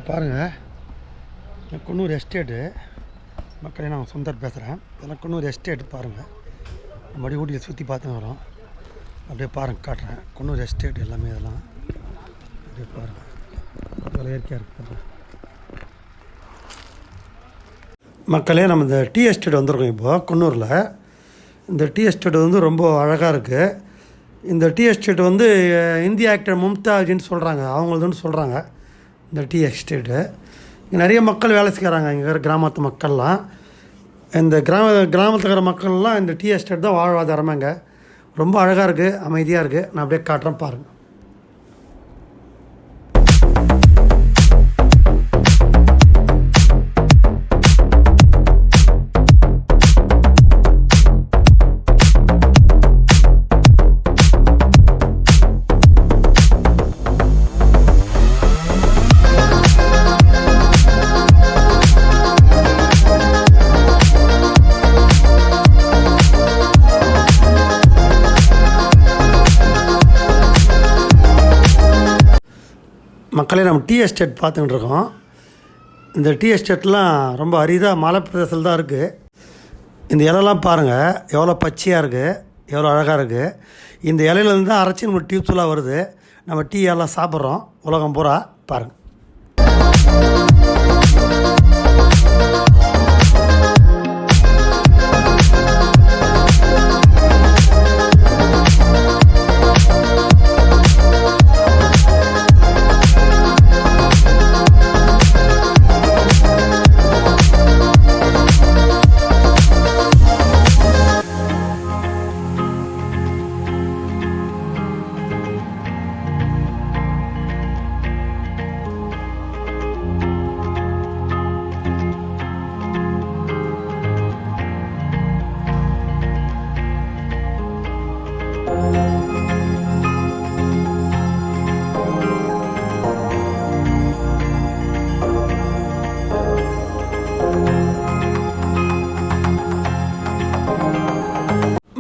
பாருங்கள், குன்னூர் எஸ்டேட்டு மக்களே. நான் சுந்தர் பேசுகிறேன். இதெல்லாம் குன்னூர் எஸ்டேட்டு பாருங்கள். மறுபடியும் ஊட்டியில் சுற்றி பார்த்துன்னு வரோம். அப்படியே பாருங்கள், காட்டுறேன். குன்னூர் எஸ்டேட் எல்லாமே இதெல்லாம் அப்படியே பாருங்கள். இவ்வளோ இயற்கையாக இருக்குது பாருங்கள் மக்களே. நம்ம இந்த டீ எஸ்டேட் வந்திருக்கோம் இப்போது குன்னூரில். இந்த டீ எஸ்டேட் வந்து ரொம்ப அழகாக இருக்குது. இந்த டீ எஸ்டேட் வந்து இந்திய ஆக்டர் மும்தாஜின்னு சொல்கிறாங்க, அவங்களதுன்னு சொல்கிறாங்க இந்த டீ எஸ்டேட்டு. இங்கே நிறைய மக்கள் வேலை செய்கிறாங்க. இங்கே இருக்கிற கிராமத்து மக்கள்லாம், இந்த கிராமத்தில் இருக்கிற மக்கள்லாம் இந்த டீ எஸ்டேட் தான் வாழ்வாதாரமாக. இங்கே ரொம்ப அழகாக இருக்குது, அமைதியாக இருக்குது. நான் அப்படியே காட்டுறேன் பாருங்கள். மக்களே, நம்ம டீ எஸ்டேட் பார்த்துக்கிட்டு இருக்கோம். இந்த டீ எஸ்டேட்லாம் ரொம்ப அரிதாக மலை பிரதேசத்தில் தான் இருக்குது. இந்த இலைலாம் பாருங்கள், எவ்வளோ பச்சையாக இருக்குது, எவ்வளோ அழகாக இருக்குது. இந்த இலையிலேருந்து தான் அரைச்சி நம்ம டியூப்ஸ்லாம் வருது. நம்ம டீ எல்லாம் சாப்பிட்றோம் உலகம் பூரா. பாருங்கள்.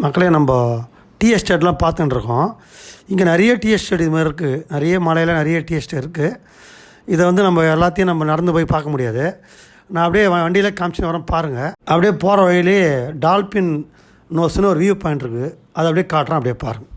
மக்களே, நம்ம டீ எஸ்டேட்லாம் பார்த்துட்டு இருக்கோம். இங்கே நிறைய டீ எஸ்டேட் இது மாதிரி இருக்குது. நிறைய மலையில் நிறைய டீ எஸ்டேட் இருக்குது. இதை வந்து நம்ம எல்லாத்தையும் நம்ம நடந்து போய் பார்க்க முடியாது. நான் அப்படியே வண்டியில் காமிச்சின்னு வரேன் பாருங்கள். அப்படியே போகிற வழியிலே டால்பின் நோஸ்னு ஒரு வியூ பாயிண்ட் இருக்குது. அதை அப்படியே காட்டுறேன், அப்படியே பாருங்கள்.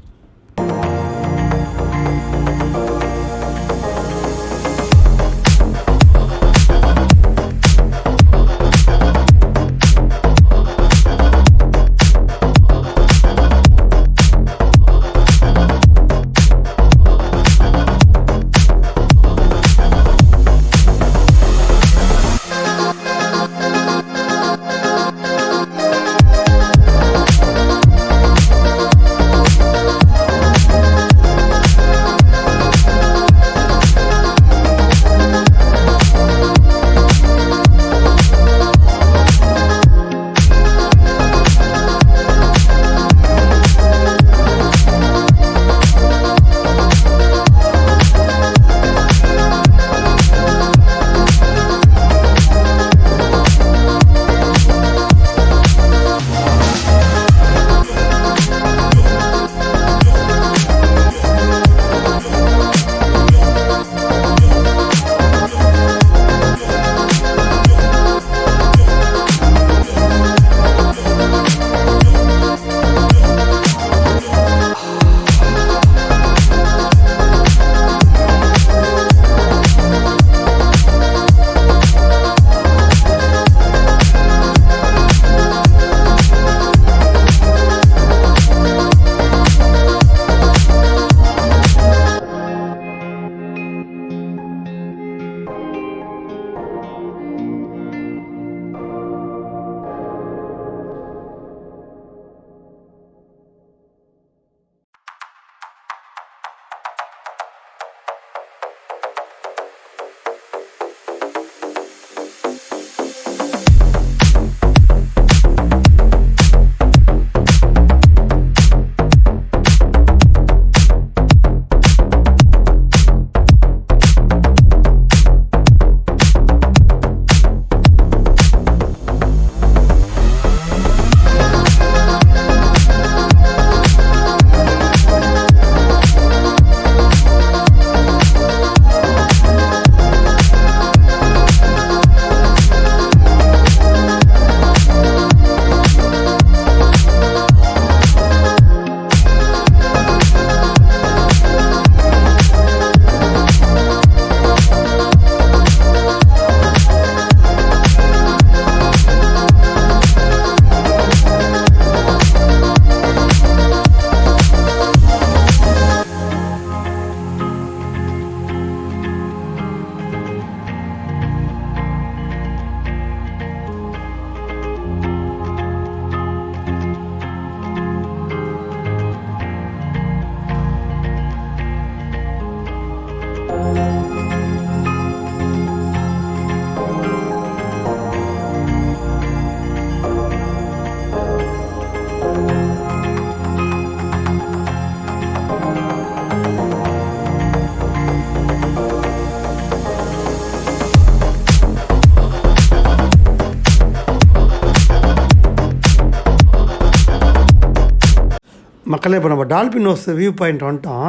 மக்களே இப்போ நம்ம டால்பின் ஹவுஸ் வியூ பாயிண்ட் வந்துட்டோம்.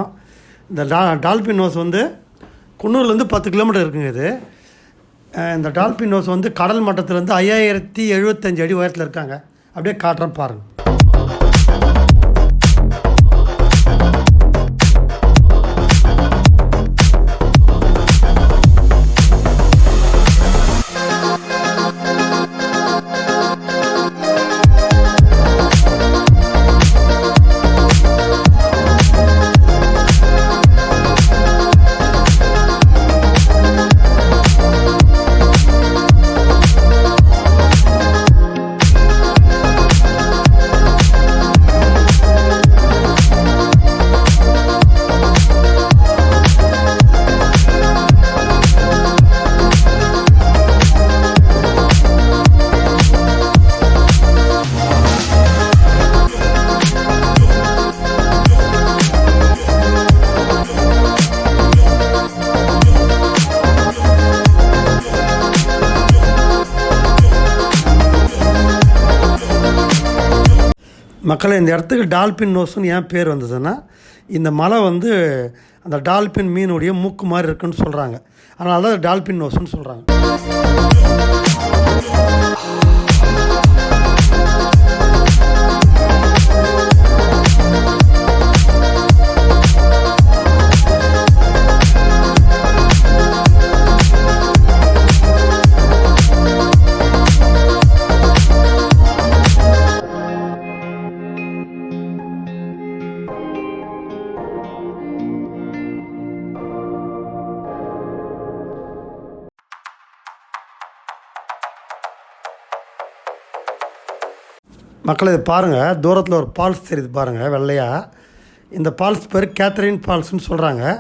இந்த டால்பின் ஹவுஸ் வந்து குன்னூர்லேருந்து 10 கிலோமீட்டர் இருக்குங்க இது. இந்த டால்பின் ஹவுஸ் வந்து கடல் மட்டத்துலேருந்து 5075 அடி உயரத்தில் இருக்காங்க. அப்படியே காட்டுறேன் பாருங்கள். மக்களை இந்த இடத்துக்கு டால்பின் நோஸ்ன்னு ஏன் பேர் வந்ததுன்னா, இந்த மலை வந்து அந்த டால்பின் மீனுடைய மூக்கு மாதிரி இருக்குன்னு சொல்கிறாங்க. அதனால தான் டால்பின் நோஸ்ன்னு சொல்கிறாங்க. மக்களை இதை பாருங்கள், தூரத்தில் ஒரு ஃபால்ஸ் தெரியுது பாருங்கள் வெள்ளையாக. இந்த ஃபால்ஸ் பேர் கேத்ரின் ஃபால்ஸ்னு சொல்கிறாங்க.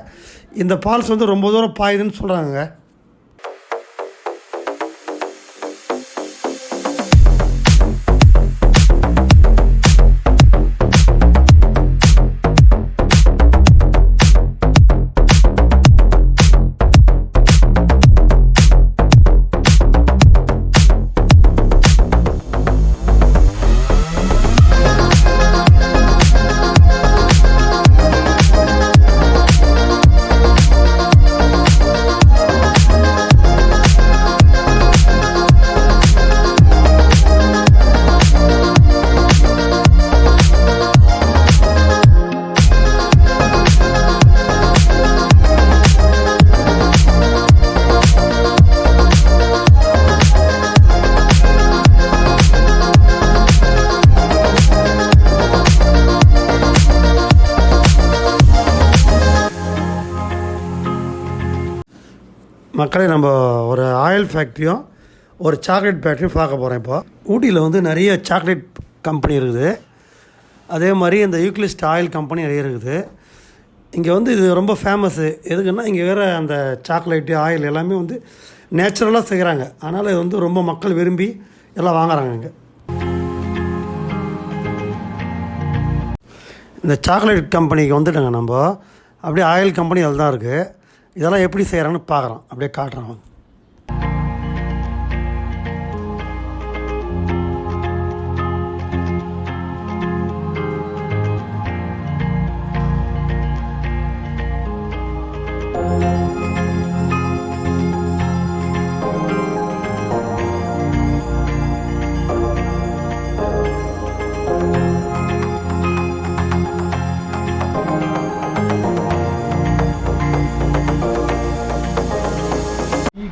இந்த ஃபால்ஸ் வந்து ரொம்ப தூரம் பாயுதுன்னு சொல்கிறாங்க. மக்களே நம்ம ஒரு ஆயில் ஃபேக்ட்ரியும் ஒரு சாக்லேட் ஃபேக்ட்ரியும் பார்க்க போகிறோம். இப்போ ஊட்டியில் வந்து நிறைய சாக்லேட் கம்பெனி இருக்குது. அதே மாதிரி இந்த யூக்லிஸ்ட் ஆயில் கம்பெனி நிறைய இருக்குது. இங்கே வந்து இது ரொம்ப ஃபேமஸ்ஸு. எதுக்குன்னா இங்கே வேறு அந்த சாக்லேட்டு ஆயில் எல்லாமே வந்து நேச்சுரலாக செய்கிறாங்க. அதனால் இது வந்து ரொம்ப மக்கள் விரும்பி எல்லாம் வாங்குறாங்க. இங்கே இந்த சாக்லேட் கம்பெனிக்கு வந்துட்டோங்க நம்ம. அப்படியே ஆயில் கம்பெனி அதில் தான் இருக்குது. இதெல்லாம் எப்படி செய்கிறாங்கன்னு பார்க்குறோம். அப்படியே காட்டுறோம்.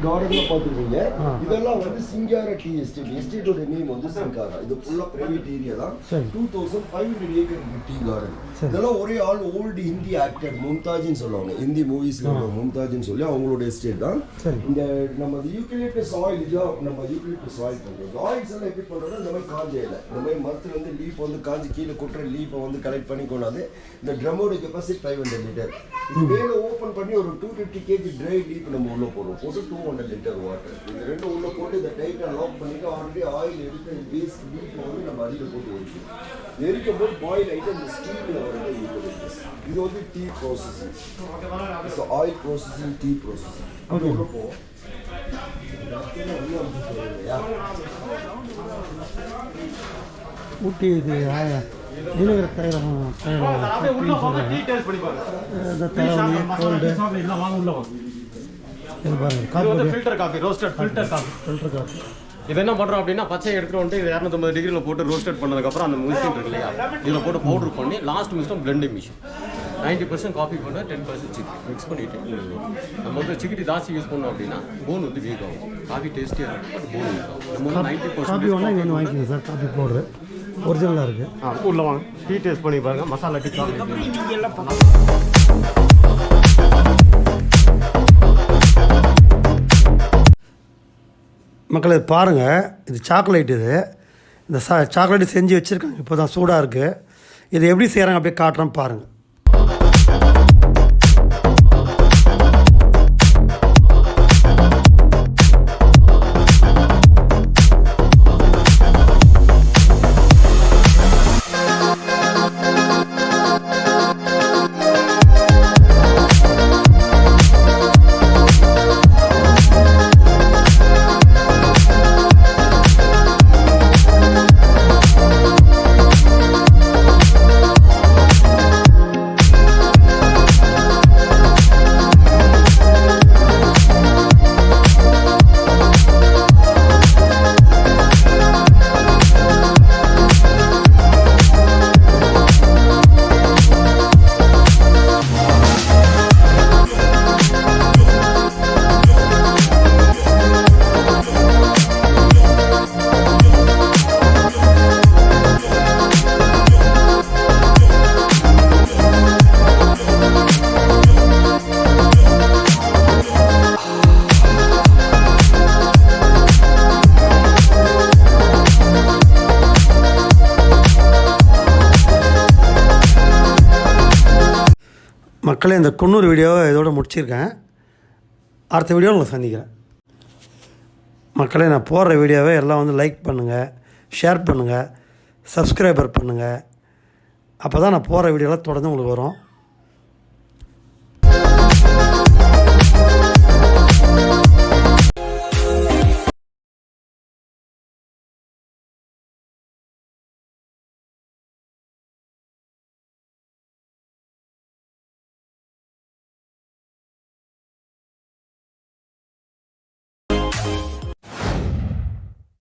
கார்டன்ல பாத்துருக்கீங்க. இதெல்லாம் வந்து சிங்காரா டீ எஸ்டேட். எஸ்டேட்டோட நேம் வந்து சிங்காரா. இது ஃபுல்லா பிரைவேட் ஏரியா தான். 2500 ஏக்கர் டீ கார்டன். இதெல்லாம் ஒரே ஆள் ஓல்டு ஹிந்தி ஆக்டர் மும்தாஜ்னு சொல்லுவாங்க. ஹிந்தி மூவிஸ்ல மும்தாஜ்னு சொல்லி அவங்களோட எஸ்டேட் தான். இந்த நம்ம யூக்கலிப்டஸ் ஆயில் இதுதான் நம்ம யூக்கலிப்டஸ் ஆயில் பண்றோம். ஆயில்ஸ் எல்லாம் எப்படி பண்றோம்னா இந்த மாதிரி காஞ்ச இலை, இந்த மாதிரி மரத்துல வந்து லீஃப் வந்து காஞ்சி கீழே கொட்டுற லீஃபை வந்து கலெக்ட் பண்ணி கொண்டாந்து இந்த ட்ரம்மோட கெப்பாசிட்டி 500 லிட்டர். இது மேலே ஓப்பன் பண்ணி ஒரு 250 kg ட்ரை லீஃப் நம்ம உள்ள போடுறோம். போட்டு 200 லிட்டர் வாட்டர் இது ரெண்டும் உள்ள போட்டு இதை டைட்டாக லாக் பண்ணிட்டு ஆல்ரெடி ஆயில் எடுத்து பேஸ் லீஃப் வந்து நம்ம அதில் போட்டு ஒழிக்கணும். எரிக்கும் போது பாயில் ஆகிட்டு அந்த ஸ்டீமில் வந்து இது வந்து tea processing. So oil processing, tea processing உள்ள போவோம். ஊட்டி இது நீலகிரி தைலம் அப்படியே உள்ள போங்க டீ டேஸ்ட் பண்ணி பாருங்க இந்த தலைவலி கோல்டு எல்லாம் வாங்க உள்ள வாங்க இது பாருங்கள் இது காஃபி வந்து filter coffee roasted filter coffee filter coffee. இது என்ன பண்ணுறோம் அப்படின்னா பச்சை எடுத்துகிட்டு வந்துட்டு இது 250 டிகிரியில் போட்டு ரோஸ்டட் பண்ணதுக்கப்புறம் அந்த மிஷின் இருக்கு இல்லையா இதில் போட்டு பவுடர் பண்ணி last machine blending machine 90% coffee பண்ணால் 10% சிக்கி மிக்ஸ் பண்ணிவிட்டு நம்ம வந்து சிக்கி ஜாஸ்தி யூஸ் பண்ணோம் அப்படின்னா போன் வந்து வீக் ஆகும் காஃபி டேஸ்டியாக இருக்கும் பட் போன் வீக் ஆகும் நம்ம வந்து 90% காஃபி வேணால் இங்கே வந்து வாங்கிக்கோங்க சார். காஃபி பவுட்ரு ஒரிஜினலாக இருக்குது. உள்ள வாங்க டீ டேஸ்ட் பண்ணி பாருங்க மசாலா டீ காஃபி மக்கள் இது பாருங்கள், இது சாக்லேட். இது இந்த சாக்லேட்டு செஞ்சு வச்சுருக்காங்க, இப்போ தான் சூடாக இருக்குது. இது எப்படி செய்கிறாங்க அப்படியே காட்டுறோம் பாருங்கள். மக்களே, இந்த குன்னூர் வீடியோவை இதோட முடிச்சிருக்கேன். அடுத்த வீடியோவில் உங்களை சந்திக்கிறேன். மக்களே, நான் போடுற வீடியோவை எல்லாம் வந்து லைக் பண்ணுங்கள், ஷேர் பண்ணுங்கள், சப்ஸ்கிரைபர் பண்ணுங்கள். அப்போ தான் நான் போடுற வீடியோலாம் தொடர்ந்து உங்களுக்கு வரும்.